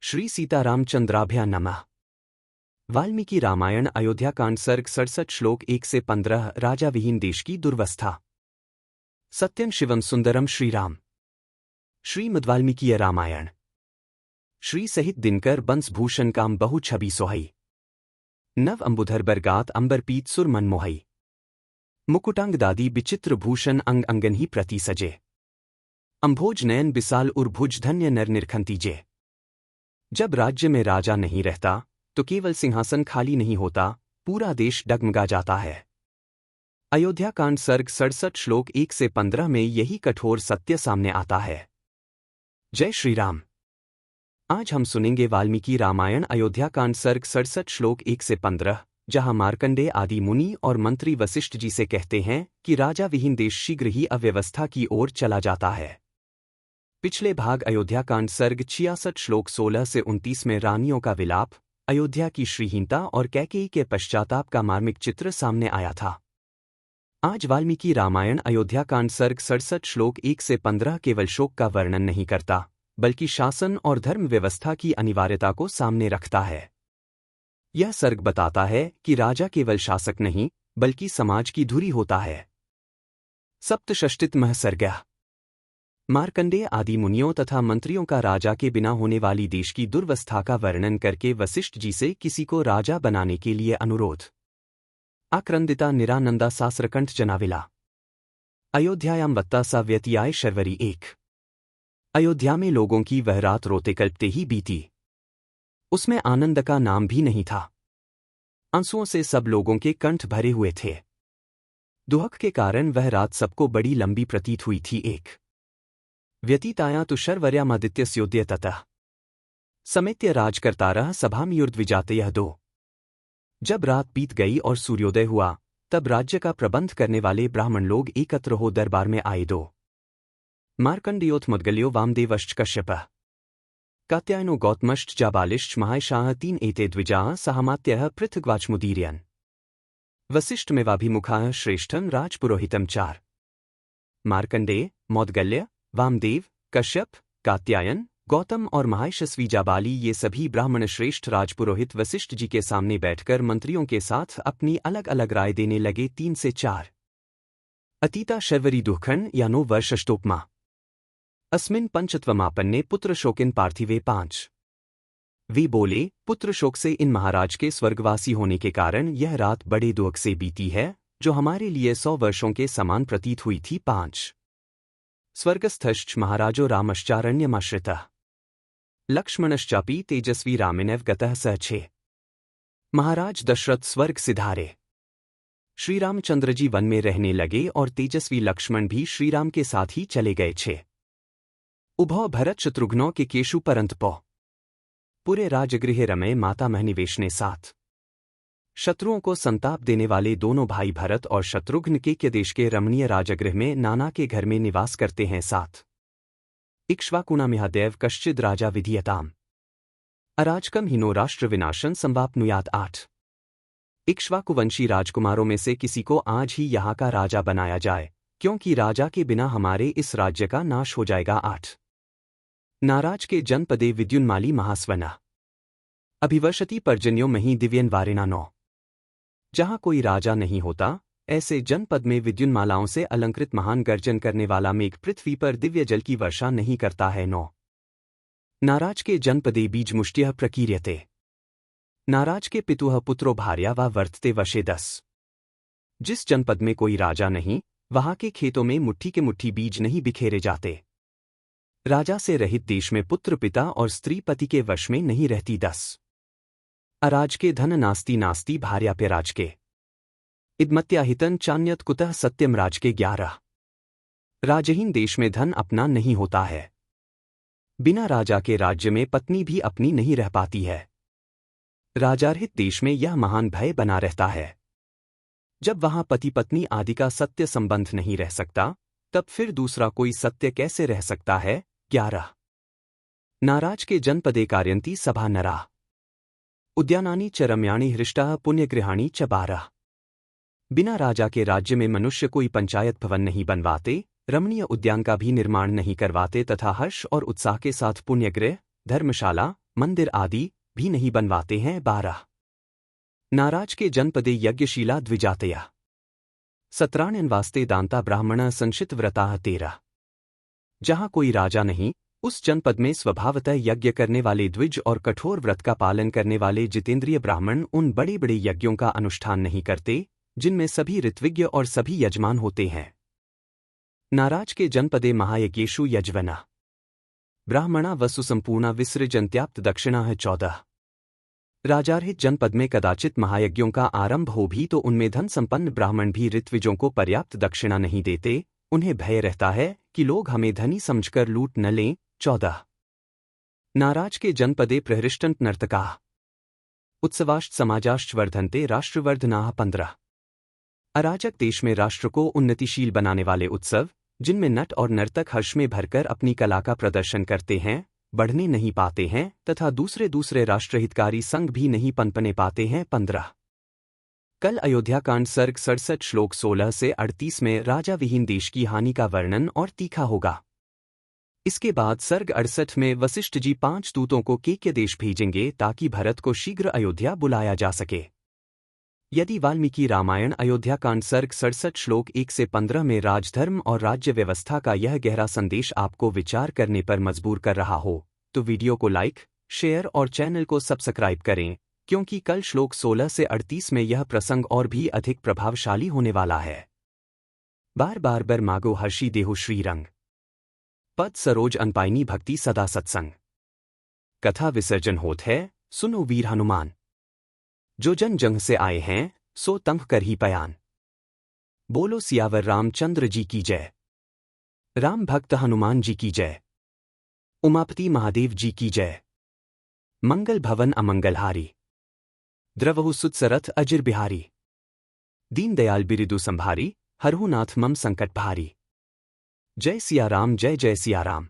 श्री सीतारामचंद्राभ्या नमः। वाल्मीकि रामायण अयोध्याकांड सर्ग 67 श्लोक 1 से 15। राजा विहीन देश की दुर्वस्था। सत्यं शिवम सुंदरम श्रीराम। श्रीमद्वाल्मीकीय रामायण। श्री सहित दिनकर बंस भूषण काम बहु छवि सोहई। नव अंबुधर बरगात अंबर पीत सुर मन मोहई। मुकुटांग दादी विचित्र भूषण अंग अंगन ही प्रति सजे। अंभोज नयन बिसाल उर्भुज धन्य नर निरखंतीजे। जब राज्य में राजा नहीं रहता तो केवल सिंहासन खाली नहीं होता, पूरा देश डगमगा जाता है। अयोध्याकांड सर्ग 67 श्लोक 1 से 15 में यही कठोर सत्य सामने आता है। जय श्री राम। आज हम सुनेंगे वाल्मीकि रामायण अयोध्याकांड सर्ग 67 श्लोक 1 से 15, जहां मार्कंडेय आदि मुनि और मंत्री वशिष्ठ जी से कहते हैं कि राजा विहीन देश शीघ्र ही अव्यवस्था की ओर चला जाता है। पिछले भाग अयोध्याकांड सर्ग 66 श्लोक 16 से 29 में रानियों का विलाप, अयोध्या की श्रीहीनता और कैकेयी के पश्चाताप का मार्मिक चित्र सामने आया था। आज वाल्मीकि रामायण अयोध्याकांड सर्ग 67 श्लोक 1 से 15 केवल शोक का वर्णन नहीं करता, बल्कि शासन और धर्म व्यवस्था की अनिवार्यता को सामने रखता है। यह सर्ग बताता है कि राजा केवल शासक नहीं, बल्कि समाज की धुरी होता है। सप्तषष्टितमः सर्गः। मार्कंडेय आदि मुनियों तथा मंत्रियों का राजा के बिना होने वाली देश की दुर्वस्था का वर्णन करके वशिष्ठ जी से किसी को राजा बनाने के लिए अनुरोध। आक्रंदिता निरानंदा सासरकंठ जनाविला। अयोध्यायां वत्ता सा व्यतियाय शर्वरी 1। अयोध्या में लोगों की वह रात रोते कल्पते ही बीती। उसमें आनंद का नाम भी नहीं था। आंसुओं से सब लोगों के कंठ भरे हुए थे। दुहक के कारण वह रात सबको बड़ी लंबी प्रतीत हुई थी। 1 व्यतीताया तु शर्वर्यामादित्यस्योदय ततः समेत्य राजकर्तारः सभामयुर्द्विजातयः 2। जब रात बीत गई और सूर्योदय हुआ, तब राज्य का प्रबंध करने वाले ब्राह्मण लोग एकत्र हो दरबार में आए। 2 मार्कंडेयोथ मद्गल्यो वामदेवश्च कश्यपः कात्यायनो गौतमश्च जाबालिश्च महायशाः 3 एते द्विजाः सहामात्यः पृथग्वाचमुदीर्यन्। वसिष्ठमेवाभिमुखाः श्रेष्ठं राजपुरोहितं 4। मार्कंडेय, मौद्गल्य, वामदेव, कश्यप, कात्यायन, गौतम और महायशस्वी जाबाली ये सभी ब्राह्मण श्रेष्ठ राजपुरोहित वशिष्ठ जी के सामने बैठकर मंत्रियों के साथ अपनी अलग अलग राय देने लगे। 3 से 4। अतीता शर्वरी दुःखन यानो वर्षष्टोपमा अस्मिन पंचत्वमापन्ने पुत्र शोकिन पार्थिवे 5। वे बोले, पुत्र शोक से इन महाराज के स्वर्गवासी होने के कारण यह रात बड़े दुख से बीती है, जो हमारे लिए 100 वर्षों के समान प्रतीत हुई थी। 5 स्वर्गस्थश्च महाराजो रामश्चारण्यमाश्रितः लक्ष्मणश्चापि तेजस्वी रामिनेव गतः स 6। महाराज दशरथ स्वर्ग सिधारे। श्री रामचंद्र जी वन में रहने लगे और तेजस्वी लक्ष्मण भी श्रीराम के साथ ही चले गए। 6 उभौ भरत शत्रुघ्नों के केशु परंतपौ पूरे राजगृह रमे माता महनिवेशने 7। शत्रुओं को संताप देने वाले दोनों भाई भरत और शत्रुघ्न के देश के रमणीय राजगृह में नाना के घर में निवास करते हैं। 7 इक्ष्वाकुणामिहादेव कश्चिद राजा विधीयताम अराजकम हिनो राष्ट्र विनाशन संवापनुयात 8। इक्ष्वाकुवंशी राजकुमारों में से किसी को आज ही यहाँ का राजा बनाया जाए, क्योंकि राजा के बिना हमारे इस राज्य का नाश हो जाएगा। 8 नाराज के जनपदे विद्युन्माली महास्वना अभिवर्षति पर्जन्यों मही दिव्यन वारिणा 9। जहां कोई राजा नहीं होता, ऐसे जनपद में विद्युन्मालाओं से अलंकृत महान गर्जन करने वाला मेघ पृथ्वी पर दिव्य जल की वर्षा नहीं करता है। 9 नाराज के जनपदे बीजमुष्ट्यः प्रकीर्यते नाराज के पितुः पुत्रो भार्या वा वर्तते वशे 10। जिस जनपद में कोई राजा नहीं, वहां के खेतों में मुट्ठी के मुट्ठी बीज नहीं बिखेरे जाते। राजा से रहित देश में पुत्र पिता और स्त्री पति के वश में नहीं रहती। 10 अराज के धन नास्ति नास्ति भार्याप्य राज के इदमत्याहितन चान्यत कुतः सत्यम राज के 11। राजहीन देश में धन अपना नहीं होता है। बिना राजा के राज्य में पत्नी भी अपनी नहीं रह पाती है। राजारहित देश में यह महान भय बना रहता है। जब वहां पति पत्नी आदि का सत्य संबंध नहीं रह सकता, तब फिर दूसरा कोई सत्य कैसे रह सकता है। 11 नाराज के जनपदे कार्यांति सभा नरा उद्यानानि च रम्याणि हृष्टाः पुण्यगृहाणि च 12। बिना राजा के राज्य में मनुष्य कोई पंचायत भवन नहीं बनवाते, रमणीय उद्यान का भी निर्माण नहीं करवाते तथा हर्ष और उत्साह के साथ पुण्यगृह, धर्मशाला, मंदिर आदि भी नहीं बनवाते हैं। 12 नाराज के जनपदे यज्ञशीला द्विजातया 17 वास्ते दांता ब्राह्मण संशित व्रता 13 जहां कोई राजा नहीं, उस जनपद में स्वभावतः यज्ञ करने वाले द्विज और कठोर व्रत का पालन करने वाले जितेंद्रिय ब्राह्मण उन बड़े बड़े यज्ञों का अनुष्ठान नहीं करते जिनमें सभी ऋत्विज्ञ और सभी यजमान होते हैं। नाराज के जनपदे महायज्ञेषु यज्वना ब्राह्मणा वसु संपूर्णा विसृजन्त्याप्त दक्षिणा 14 राजारहित जनपद में कदाचित महायज्ञों का आरंभ हो भी तो उनमें धन संपन्न ब्राह्मण भी ऋत्विजों को पर्याप्त दक्षिणा नहीं देते। उन्हें भय रहता है कि लोग हमें धनी समझकर लूट न लें। 14 नाराज के जनपदे प्रहृष्टंत नर्तका उत्सवाश्च समाजाश्च वर्धन्ते राष्ट्रवर्धनाः 15 अराजक देश में राष्ट्र को उन्नतिशील बनाने वाले उत्सव, जिनमें नट और नर्तक हर्ष में भरकर अपनी कला का प्रदर्शन करते हैं, बढ़ने नहीं पाते हैं तथा दूसरे राष्ट्रहितकारी संघ भी नहीं पनपने पाते हैं। 15 कल अयोध्या कांड सर्ग 67 श्लोक 16 से 38 में राजा विहीन देश की हानि का वर्णन और तीखा होगा। इसके बाद सर्ग 68 में वशिष्ठ जी 5 दूतों को केकय देश भेजेंगे ताकि भरत को शीघ्र अयोध्या बुलाया जा सके। यदि वाल्मीकि रामायण अयोध्या कांड सर्ग 67 श्लोक 1 से 15 में राजधर्म और राज्य व्यवस्था का यह गहरा संदेश आपको विचार करने पर मजबूर कर रहा हो, तो वीडियो को लाइक, शेयर और चैनल को सब्सक्राइब करें, क्योंकि कल श्लोक 16 से 38 में यह प्रसंग और भी अधिक प्रभावशाली होने वाला है। बार बार बर मागो हर्षी देहो श्रीरंग पद सरोज अनपाइनी भक्ति सदा सत्संग। कथा विसर्जन होत है, सुनो वीर हनुमान। जो जन जंग से आए हैं सो तंग कर ही पयान। बोलो सियावर रामचंद्र जी की जय। राम भक्त हनुमान जी की जय। उमापति महादेव जी की जय। मंगल भवन अमंगलहारी द्रवहु सुतसरथ अजिर बिहारी। दीन दयाल बिरिदु संभारी हरहु नाथ मम संकट भारी। जय सिया राम जय जय सिया राम।